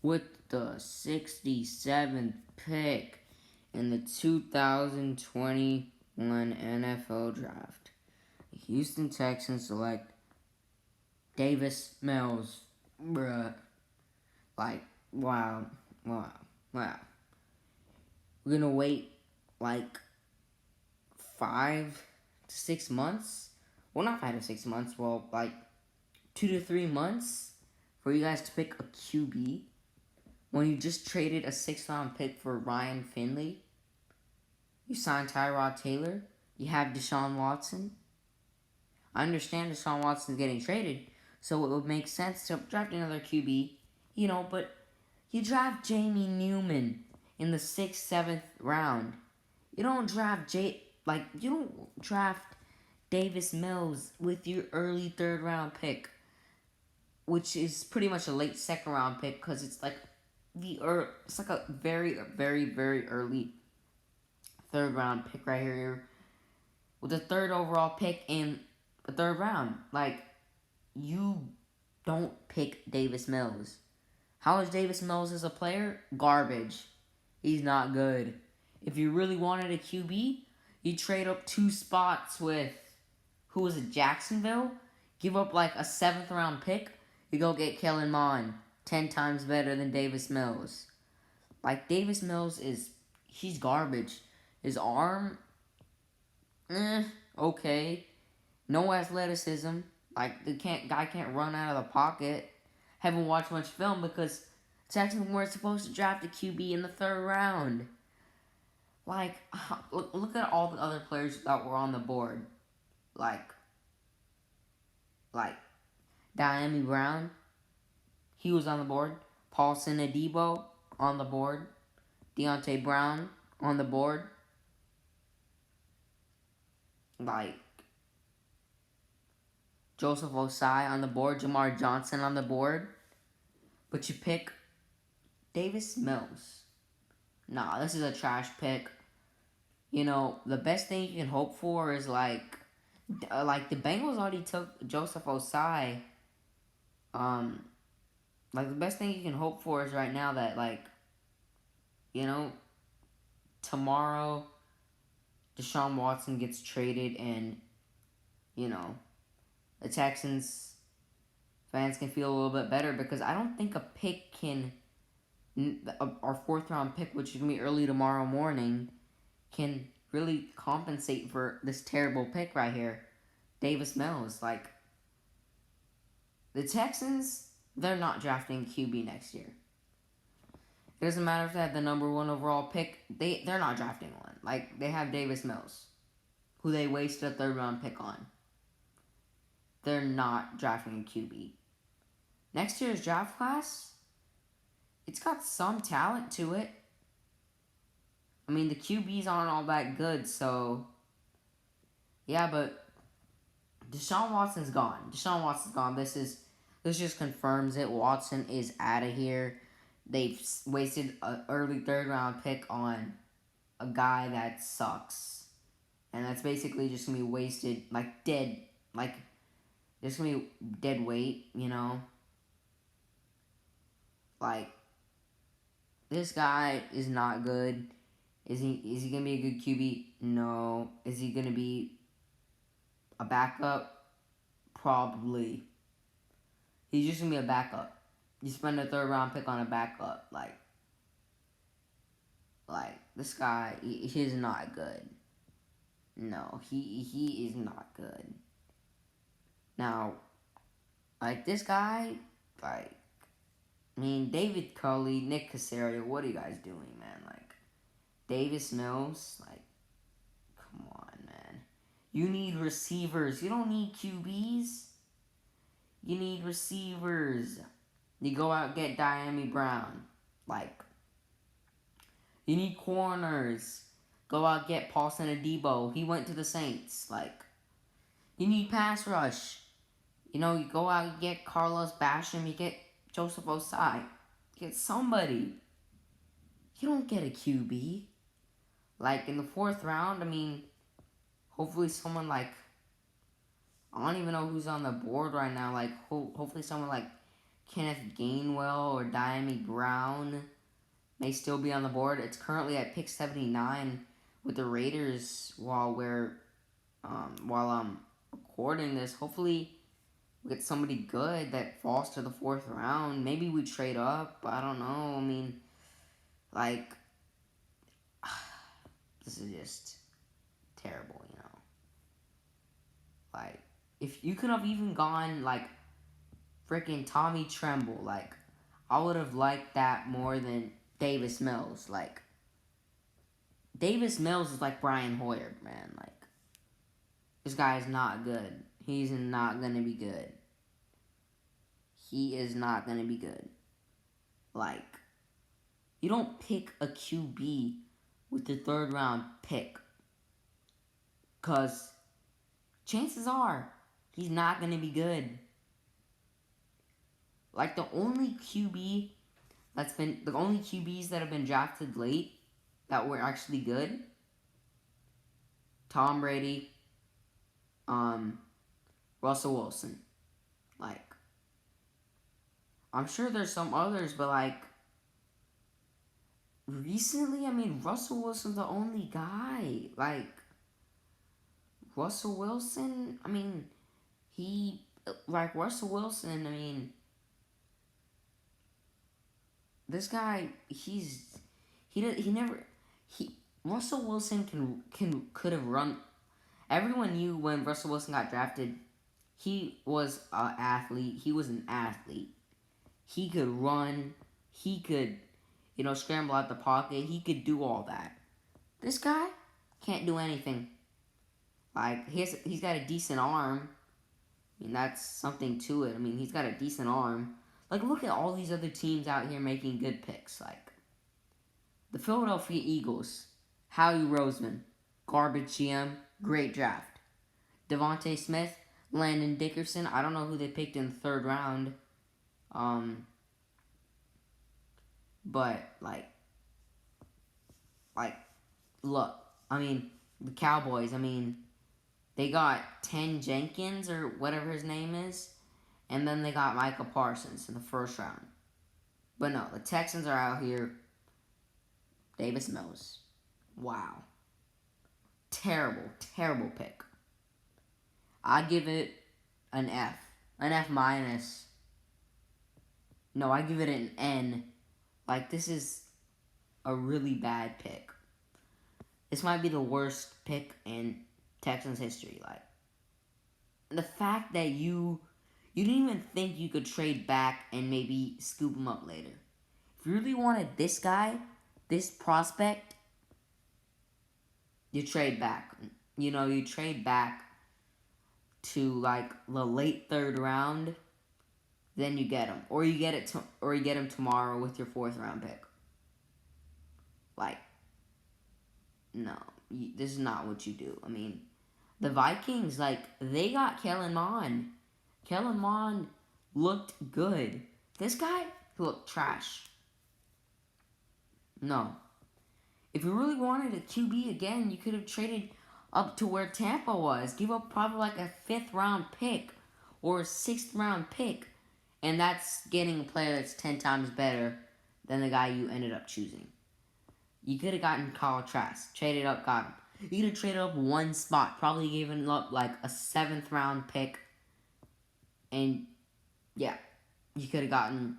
with the 67th pick in the 2021 NFL Draft. The Houston Texans select Davis Mills. Bruh. Like, wow. Wow. Wow. We're gonna wait like 5 to 6 months. Well, not 5 to 6 months. Well, like 2 to 3 months for you guys to pick a QB when you just traded a 6th-round pick for Ryan Finley. You signed Tyrod Taylor. You have Deshaun Watson. I understand Deshaun Watson's getting traded, so it would make sense to draft another QB, but you draft Jamie Newman in the 6th, 7th round. You don't draft Davis Mills with your early 3rd round pick, which is pretty much a late 2nd round pick because it's like it's like a very, very, very early 3rd round pick right here with the 3rd overall pick in the 3rd round. Like, you don't pick Davis Mills. How is Davis Mills as a player? Garbage. He's not good. If you really wanted a QB, you trade up 2 spots with, who was it, Jacksonville? Give up like a 7th round pick. You go get Kellen Mond. 10 times better than Davis Mills. Like, Davis Mills he's garbage. His arm, okay. No athleticism. Like, guy can't run out of the pocket. Haven't watched much film because Texans weren't supposed to draft a QB in the 3rd round. Like, look at all the other players that were on the board. Like Diami Brown, he was on the board. Paulson Adebo on the board. Deontay Brown on the board. Like, Joseph Osai on the board. Jamar Johnson on the board. But you pick Davis Mills. Nah, this is a trash pick. The best thing you can hope for is like the Bengals already took Joseph Osai. Like, the best thing you can hope for is right now that, like, tomorrow Deshaun Watson gets traded and, the Texans fans can feel a little bit better because I don't think a pick our 4th round pick, which is going to be early tomorrow morning, can really compensate for this terrible pick right here. Davis Mills. Like, the Texans, they're not drafting QB next year. It doesn't matter if they have the number 1 overall pick. They're not drafting one. Like, they have Davis Mills, who they wasted a 3rd round pick on. They're not drafting a QB. Next year's draft class, it's got some talent to it. I mean, the QBs aren't all that good, so yeah, but Deshaun Watson's gone. This just confirms it. Watson is out of here. They've wasted an early 3rd round pick on a guy that sucks. And that's basically just going to be wasted, like, dead. Like, there's going to be dead weight, Like, this guy is not good. Is he going to be a good QB? No. Is he going to be a backup? Probably. He's just going to be a backup. You spend a 3rd round pick on a backup. Like this guy, he's not good. No, he is not good. Now, like, this guy, like, I mean, David Culley, Nick Casario, what are you guys doing, man? Like, Davis Mills, like, come on, man. You need receivers. You don't need QBs. You need receivers. You go out and get Diami Brown. Like, you need corners. Go out and get Paulson Adebo. He went to the Saints. Like, you need pass rush. You go out and get Carlos Basham. You get Joseph Osai. You get somebody. You don't get a QB. Like, in the 4th round, I mean, hopefully someone like, I don't even know who's on the board right now. Like, hopefully someone like Kenneth Gainwell or Diami Brown may still be on the board. It's currently at pick 79 with the Raiders while I'm recording this. Hopefully we get somebody good that falls to the 4th round. Maybe we trade up. I don't know. I mean, like, this is just terrible, you know. Like, if you could have even gone, like, freaking Tommy Tremble, like, I would have liked that more than Davis Mills. Like, Davis Mills is like Brian Hoyer, man. Like, this guy is not good. He's not going to be good. He is not going to be good. Like, you don't pick a QB with the 3rd round pick. Because chances are he's not going to be good. Like, the only QBs that have been drafted late that were actually good, Tom Brady, Russell Wilson. Like, I'm sure there's some others, but like, recently, I mean, Russell Wilson's the only guy. Like, Russell Wilson, I mean, Russell Wilson, I mean, this guy, Russell Wilson could have run. Everyone knew when Russell Wilson got drafted, he was an athlete. He was an athlete. He could run. He could, scramble out the pocket. He could do all that. This guy can't do anything. Like, he's got a decent arm. I mean, that's something to it. I mean, he's got a decent arm. Like, look at all these other teams out here making good picks. Like, the Philadelphia Eagles, Howie Roseman, garbage GM, great draft. Devontae Smith, Landon Dickerson, I don't know who they picked in the 3rd round. But, look, I mean, the Cowboys, I mean, they got Ten Jenkins or whatever his name is, and then they got Micah Parsons in the 1st round. But no, the Texans are out here. Davis Mills. Wow. Terrible, terrible pick. I give it an F. An F minus. No, I give it an N. Like, this is a really bad pick. This might be the worst pick in Texans history. Like, the fact that you didn't even think you could trade back and maybe scoop him up later. If you really wanted this guy, this prospect, you trade back. You trade back to like the late 3rd round, then you get him, or you get him tomorrow with your 4th round pick. Like, no, this is not what you do. I mean, the Vikings, like, they got Kellen Mond. Kellen Mond looked good. This guy looked trash. No. If you really wanted a QB again, you could have traded up to where Tampa was. Give up probably like a 5th round pick or a 6th round pick. And that's getting a player that's 10 times better than the guy you ended up choosing. You could have gotten Kyle Trask. Traded up, got him. You could have traded up one spot. Probably given up like a 7th round pick. And yeah, you could have gotten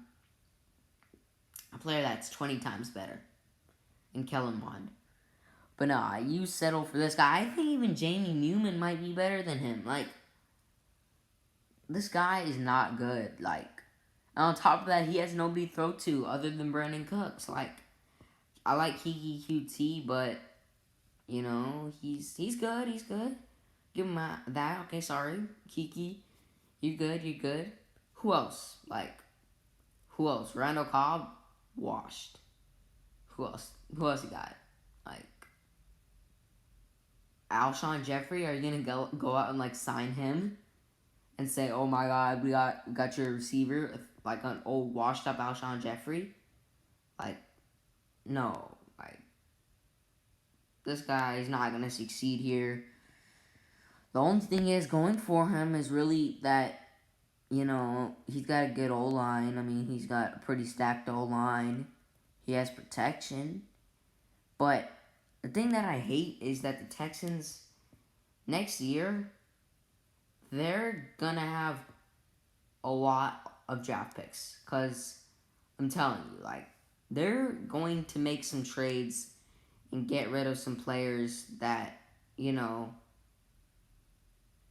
a player that's 20 times better in Kellen Mond. But nah, you settle for this guy. I think even Jamie Newman might be better than him. Like, this guy is not good. Like, and on top of that, he has nobody to throw to other than Brandon Cooks. Like, I like Kiki QT, but, he's good. He's good. Give him that. Okay, sorry. Kiki, you're good. Who else? Who else? Randall Cobb, washed. Who else you got? Like, Alshon Jeffrey, are you gonna go out and like sign him and say, oh my god, we got your receiver, like an old washed up Alshon Jeffrey? Like, no. Like, this guy is not gonna succeed here. The only thing is going for him is really that, he's got a good O-line. I mean, he's got a pretty stacked O-line. He has protection. But the thing that I hate is that the Texans, next year, they're going to have a lot of draft picks. Because I'm telling you, like, they're going to make some trades and get rid of some players that,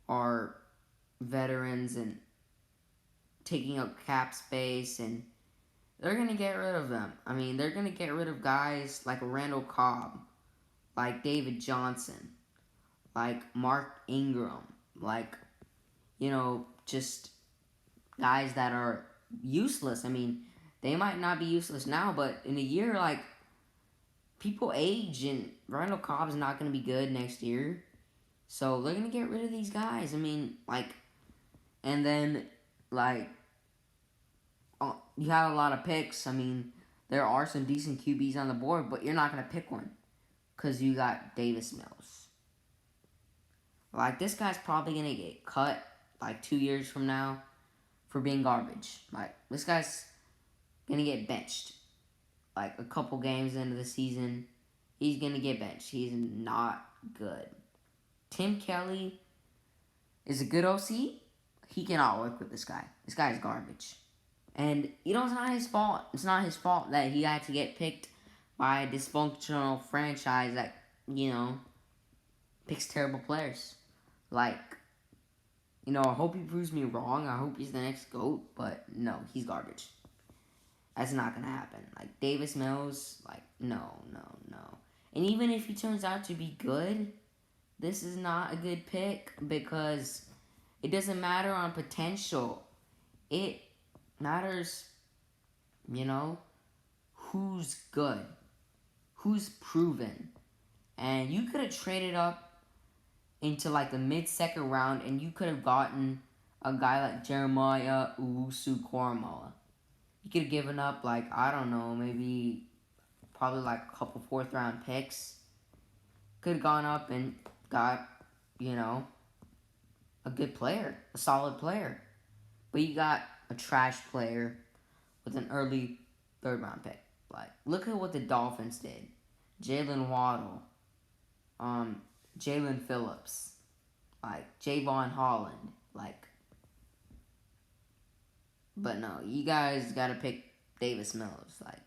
are veterans and taking up cap space, and they're going to get rid of them. I mean, they're going to get rid of guys like Randall Cobb, like David Johnson, like Mark Ingram, like, just guys that are useless. I mean, they might not be useless now, but in a year, like, people age, and Randall Cobb's not going to be good next year. So they're going to get rid of these guys. I mean, like, and then, like, you have a lot of picks. I mean, there are some decent QBs on the board, but you're not going to pick one because you got Davis Mills. Like, this guy's probably going to get cut, like, 2 years from now for being garbage. Like, this guy's going to get benched. Like, a couple games into the season, he's going to get benched. He's not good. Tim Kelly is a good OC. He cannot work with this guy. This guy is garbage. And, it's not his fault. It's not his fault that he had to get picked by a dysfunctional franchise that, picks terrible players. Like, I hope he proves me wrong. I hope he's the next GOAT. But, no, he's garbage. That's not going to happen. Like, Davis Mills, like, no. And even if he turns out to be good, this is not a good pick because it doesn't matter on potential. It matters, who's good, who's proven. And you could have traded up into, like, the mid-second round, and you could have gotten a guy like Jeremiah Owusu-Koramoah. You could have given up, like, I don't know, maybe probably like a couple fourth-round picks. Could have gone up and got, a good player, a solid player. But you got a trash player with an early third-round pick. Like, look at what the Dolphins did. Jalen Waddle, Jalen Phillips, like, Javon Holland, like. But no, you guys got to pick Davis Mills, like.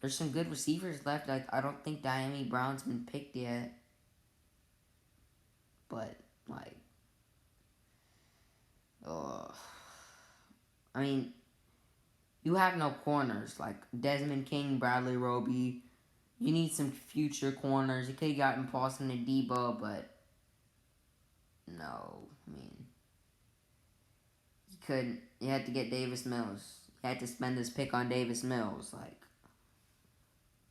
There's some good receivers left. I don't think Diami Brown's been picked yet. But, like, I mean, you have no corners. Like, Desmond King, Bradley Roby. You need some future corners. You could have gotten Paulson Adebo, but no. I mean, you couldn't. You had to get Davis Mills. You had to spend this pick on Davis Mills. Like,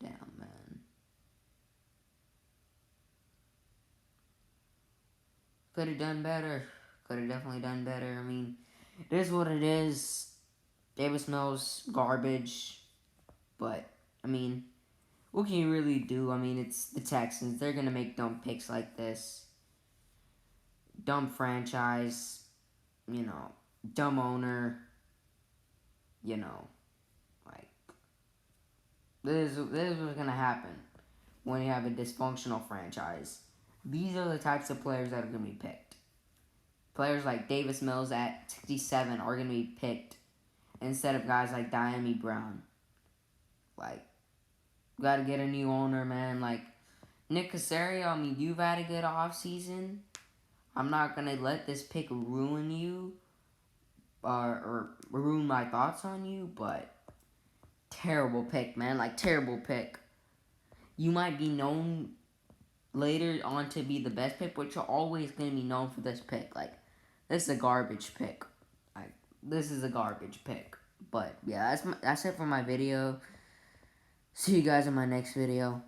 damn, man. Could have done better. Could have definitely done better. I mean, it is what it is. Davis Mills, garbage. But, I mean, what can you really do? I mean, it's the Texans. They're going to make dumb picks like this. Dumb franchise. Dumb owner. Like, this is what's going to happen when you have a dysfunctional franchise. These are the types of players that are going to be picked. Players like Davis Mills at 67 are going to be picked instead of guys like Diami Brown. Like, got to get a new owner, man. Like, Nick Caserio, I mean, you've had a good offseason. I'm not going to let this pick ruin you or ruin my thoughts on you, but terrible pick, man. Like, terrible pick. You might be known later on to be the best pick, but you're always going to be known for this pick. Like, this is a garbage pick. Like, this is a garbage pick. But, yeah, that's it for my video. See you guys in my next video.